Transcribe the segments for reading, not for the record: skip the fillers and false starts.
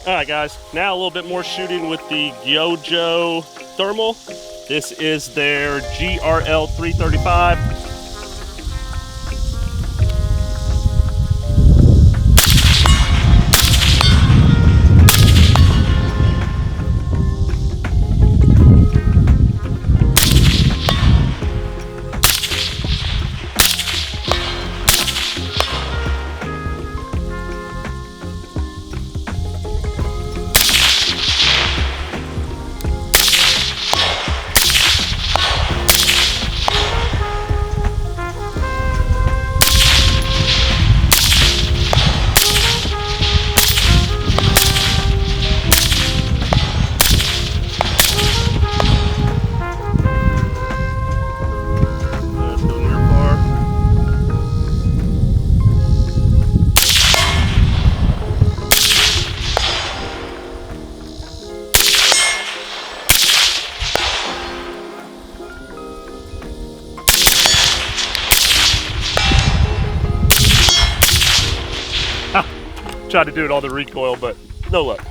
Alright guys, now a little bit more shooting with the Goyojo thermal. This is their GRL335. Tried to do it on the recoil, but no luck.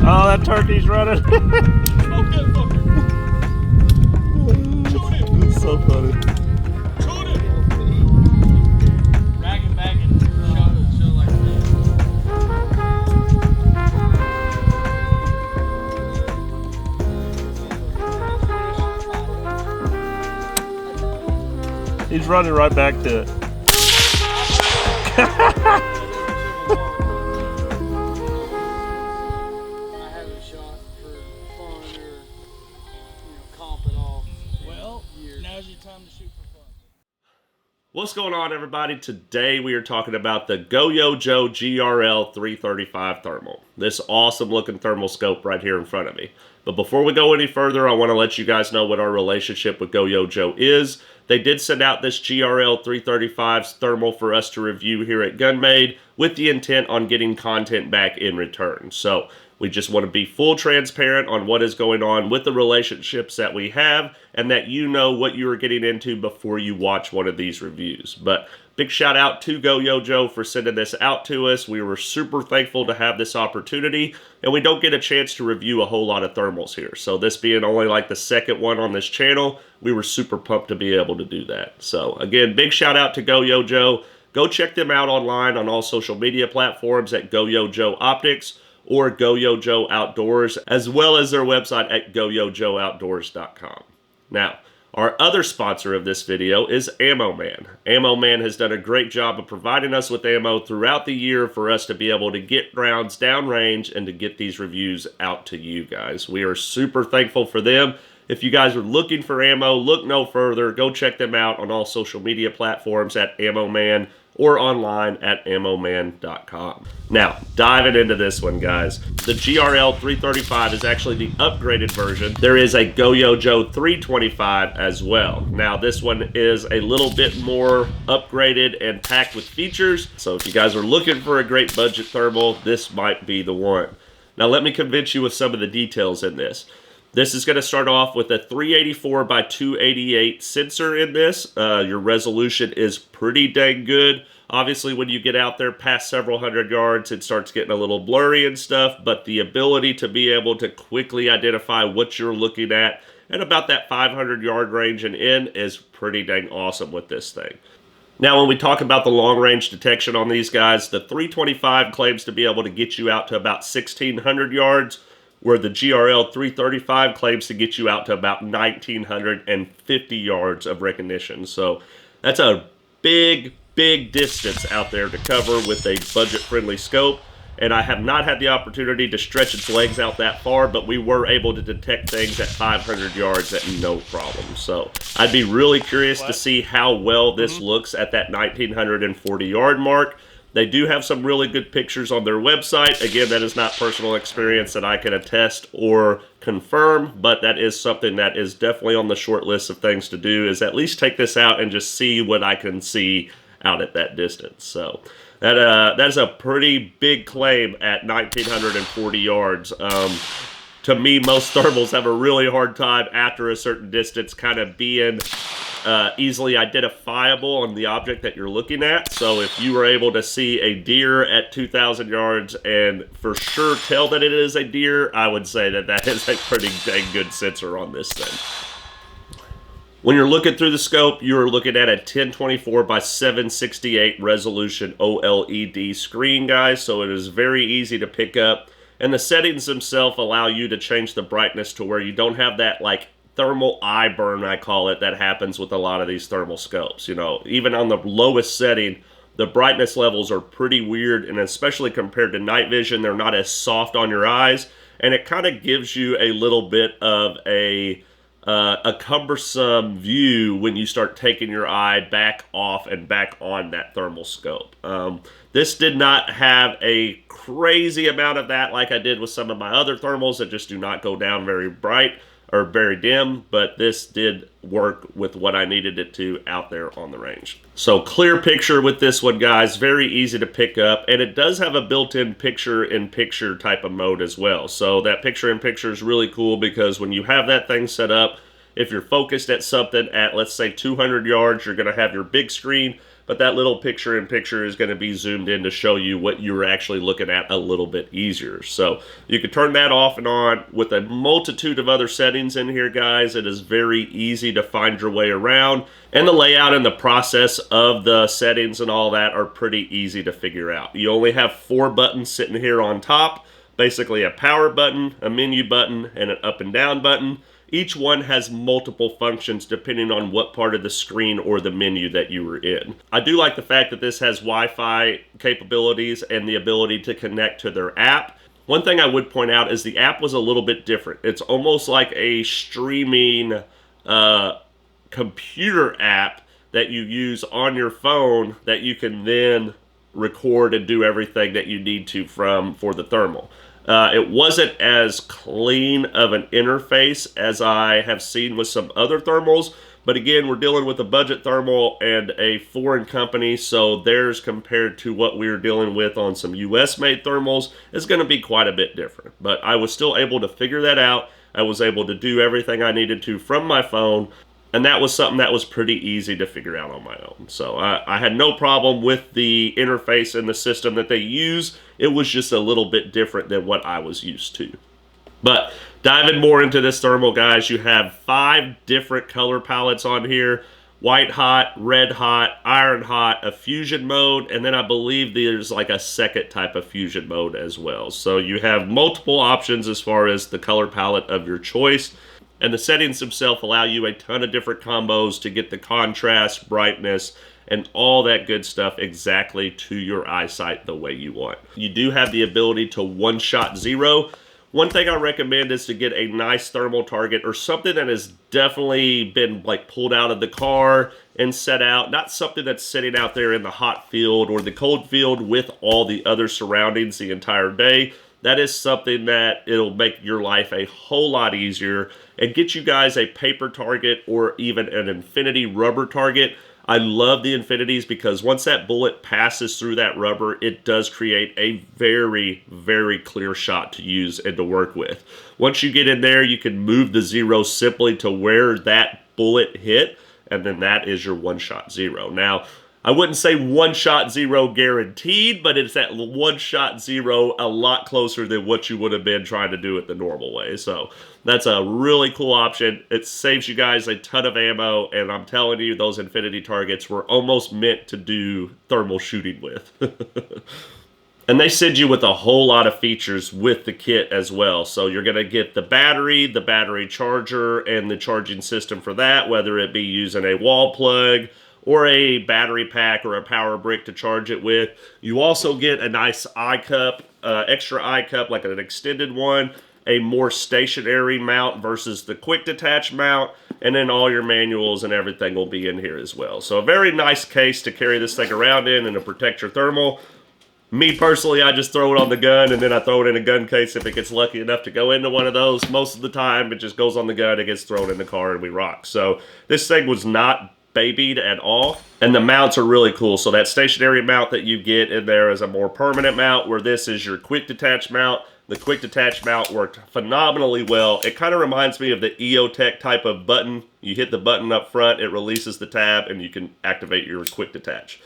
Oh, that turkey's running. Okay, fucker. Shoot him. It's so funny. Shoot him. Ragging back and show like that. He's running right back to it. What's going on, everybody? Today we are talking about the Goyojo GRL335 thermal. This awesome looking thermal scope right here in front of me. But before we go any further, I want to let you guys know what our relationship with Goyojo is. They did send out this GRL335's thermal for us to review here at GunMade with the intent on getting content back in return. So we just want to be full transparent on what is going on with the relationships that we have and that you know what you are getting into before you watch one of these reviews. But big shout out to Goyojo for sending this out to us. We were super thankful to have this opportunity, and we don't get a chance to review a whole lot of thermals here. So this being only like the second one on this channel, we were super pumped to be able to do that. So again, big shout out to Goyojo. Go check them out online on all social media platforms at Goyojo Optics or Goyojo Outdoors, as well as their website at goyojooutdoors.com. Now, our other sponsor of this video is Ammo Man. Ammo Man has done a great job of providing us with ammo throughout the year for us to be able to get rounds downrange and to get these reviews out to you guys. We are super thankful for them. If you guys are looking for ammo, look no further. Go check them out on all social media platforms at Ammo Man or online at ammoman.com. Now, diving into this one, guys. The GRL335 is actually the upgraded version. There is a Goyojo 325 as well. Now, this one is a little bit more upgraded and packed with features. So if you guys are looking for a great budget thermal, this might be the one. Now, let me convince you with some of the details in this. This is going to start off with a 384 by 288 sensor in this. Your resolution is pretty dang good. Obviously, when you get out there past several hundred yards, it starts getting a little blurry and stuff, but the ability to be able to quickly identify what you're looking at about that 500 yard range and in is pretty dang awesome with this thing. Now, when we talk about the long-range detection on these guys, the 325 claims to be able to get you out to about 1,600 yards, where the GRL 335 claims to get you out to about 1,950 yards of recognition. So that's a big distance out there to cover with a budget-friendly scope. And I have not had the opportunity to stretch its legs out that far, but we were able to detect things at 500 yards at no problem. So I'd be really curious to see how well this looks at that 1,940 yard mark. They do have some really good pictures on their website. Again, that is not personal experience that I can attest or confirm, but that is something that is definitely on the short list of things to do, is at least take this out and just see what I can see out at that distance. So that is a pretty big claim at 1,940 yards. to me, most thermals have a really hard time after a certain distance kind of being easily identifiable on the object that you're looking at. So if you were able to see a deer at 2,000 yards and for sure tell that it is a deer, I would say that that is a pretty dang good sensor on this thing. When you're looking through the scope, you're looking at a 1024 by 768 resolution OLED screen, guys, so it is very easy to pick up. And the settings themselves allow you to change the brightness to where you don't have that, like, thermal eye burn, I call it, that happens with a lot of these thermal scopes. You know, even on the lowest setting, the brightness levels are pretty weird, and especially compared to night vision, they're not as soft on your eyes, and it kind of gives you a little bit of a cumbersome view when you start taking your eye back off and back on that thermal scope. This did not have a crazy amount of that like I did with some of my other thermals that just do not go down very bright or very dim, but this did work with what I needed it to out there on the range. So clear picture with this one, guys, very easy to pick up, and it does have a built-in picture-in-picture type of mode as well. So that picture-in-picture is really cool because when you have that thing set up, if you're focused at something at, let's say, 200 yards, you're going to have your big screen, but that little picture-in-picture is going to be zoomed in to show you what you're actually looking at a little bit easier. So you can turn that off and on with a multitude of other settings in here, guys. It is very easy to find your way around, and the layout and the process of the settings and all that are pretty easy to figure out. You only have 4 buttons sitting here on top, basically a power button, a menu button, and an up and down button. Each one has multiple functions depending on what part of the screen or the menu that you were in. I do like the fact that this has Wi-Fi capabilities and the ability to connect to their app. One thing I would point out is the app was a little bit different. It's almost like a streaming computer app that you use on your phone that you can then record and do everything that you need to for the thermal. It wasn't as clean of an interface as I have seen with some other thermals, but again, we're dealing with a budget thermal and a foreign company, so theirs compared to what we were dealing with on some US-made thermals is going to be quite a bit different. But I was still able to figure that out. I was able to do everything I needed to from my phone, and that was something that was pretty easy to figure out on my own. So I had no problem with the interface and the system that they use. It was just a little bit different than what I was used to. But diving more into this thermal, guys, you have 5 different color palettes on here. White hot, red hot, iron hot, a fusion mode, and then I believe there's like a second type of fusion mode as well. So you have multiple options as far as the color palette of your choice. And the settings themselves allow you a ton of different combos to get the contrast, brightness, and all that good stuff exactly to your eyesight the way you want. You do have the ability to one-shot zero. One thing I recommend is to get a nice thermal target or something that has definitely been like pulled out of the car and set out, not something that's sitting out there in the hot field or the cold field with all the other surroundings the entire day. That is something that it'll make your life a whole lot easier and get you guys a paper target or even an infinity rubber target. I love the infinities because once that bullet passes through that rubber, it does create a very, very clear shot to use and to work with. Once you get in there, you can move the zero simply to where that bullet hit, and then that is your one-shot zero. Now, I wouldn't say one-shot zero guaranteed, but it's that one-shot zero a lot closer than what you would have been trying to do it the normal way. So that's a really cool option. It saves you guys a ton of ammo, and I'm telling you, those infinity targets were almost meant to do thermal shooting with. And they send you with a whole lot of features with the kit as well. So you're going to get the battery charger, and the charging system for that, whether it be using a wall plug, or a battery pack or a power brick to charge it with. You also get a nice eye cup, extra eye cup, like an extended one, a more stationary mount versus the quick detach mount, and then all your manuals and everything will be in here as well. So a very nice case to carry this thing around in and to protect your thermal. Me personally, I just throw it on the gun, and then I throw it in a gun case if it gets lucky enough to go into one of those. Most of the time, it just goes on the gun, it gets thrown in the car, and we rock. So this thing was not babied at all, and the mounts are really cool. So that stationary mount that you get in there is a more permanent mount, where this is your quick detach mount. The quick detach mount worked phenomenally well. It kind of reminds me of the EOTech type of button. You hit the button up front, it releases the tab, and you can activate your quick detach.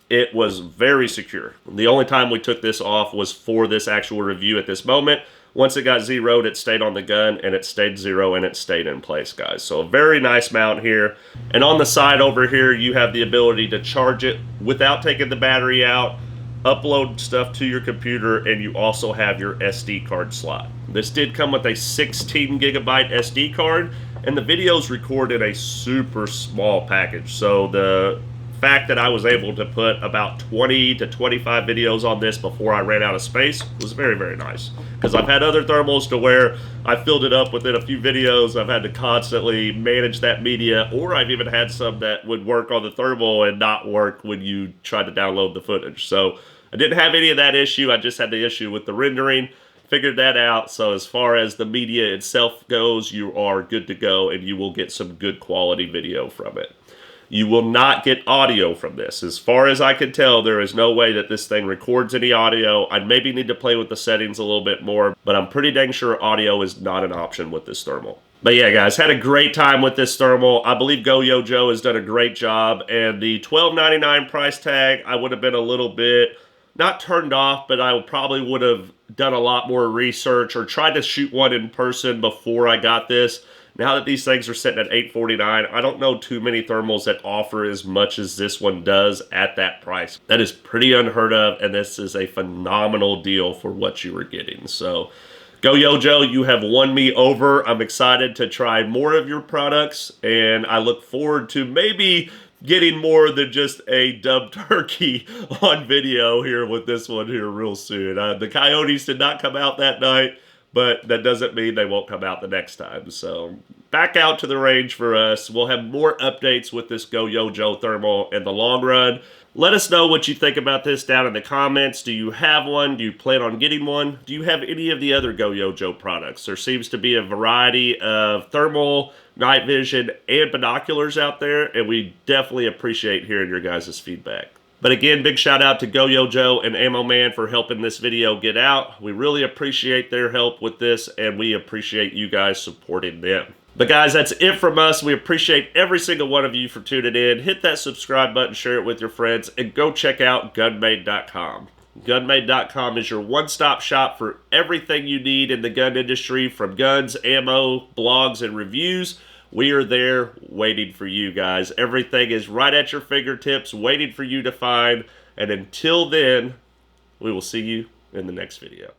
It was very secure. The only time we took this off was for this actual review at this moment. Once it got zeroed, it stayed on the gun, and it stayed zero, and it stayed in place, guys. So a very nice mount here. And on the side over here, you have the ability to charge it without taking the battery out, upload stuff to your computer, and you also have your SD card slot. This did come with a 16 gigabyte SD card, and the videos record in a super small package. So the fact that I was able to put about 20 to 25 videos on this before I ran out of space was very, very nice. Because I've had other thermals to where I filled it up within a few videos. I've had to constantly manage that media, or I've even had some that would work on the thermal and not work when you try to download the footage. So I didn't have any of that issue. I just had the issue with the rendering. Figured that out. So as far as the media itself goes, you are good to go, and you will get some good quality video from it. You will not get audio from this. As far as I can tell, there is no way that this thing records any audio. I maybe need to play with the settings a little bit more, but I'm pretty dang sure audio is not an option with this thermal. But yeah, guys, had a great time with this thermal. I believe Goyojo has done a great job, and the $12.99 price tag, I would have been a little bit, not turned off, but I probably would have done a lot more research or tried to shoot one in person before I got this. Now that these things are sitting at $849, I don't know too many thermals that offer as much as this one does at that price. That is pretty unheard of, and this is a phenomenal deal for what you were getting. So, Goyojo, you have won me over. I'm excited to try more of your products, and I look forward to maybe getting more than just a dumb turkey on video here with this one here real soon. The coyotes did not come out that night, but that doesn't mean they won't come out the next time. So back out to the range for us. We'll have more updates with this Goyojo thermal in the long run. Let us know what you think about this down in the comments. Do you have one? Do you plan on getting one? Do you have any of the other Goyojo products? There seems to be a variety of thermal, night vision, and binoculars out there, and we definitely appreciate hearing your guys' feedback. But again, big shout out to Goyojo and Ammo Man for helping this video get out. We really appreciate their help with this, and we appreciate you guys supporting them. But guys, that's it from us. We appreciate every single one of you for tuning in. Hit that subscribe button, share it with your friends, and go check out gunmade.com. Gunmade.com is your one-stop shop for everything you need in the gun industry, from guns, ammo, blogs, and reviews. We are there waiting for you guys. Everything is right at your fingertips, waiting for you to find. And until then, we will see you in the next video.